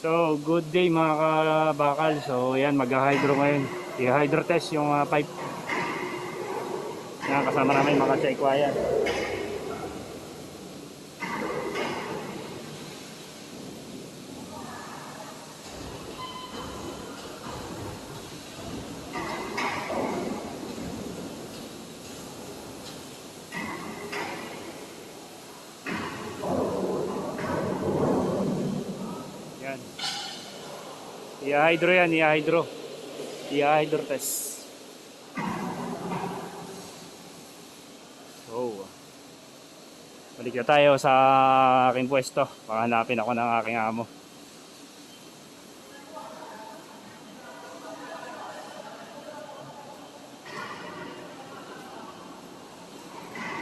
So, good day mga kabakal. So, yan, mag-hydro ngayon. I-hydro test yung pipe. Yan, kasama namin mga checkwa yan. Yan. I-hydro yan, i-hydro. I-hydro test. So, balik na tayo sa aking pwesto. Pahanapin ako ng aking amo.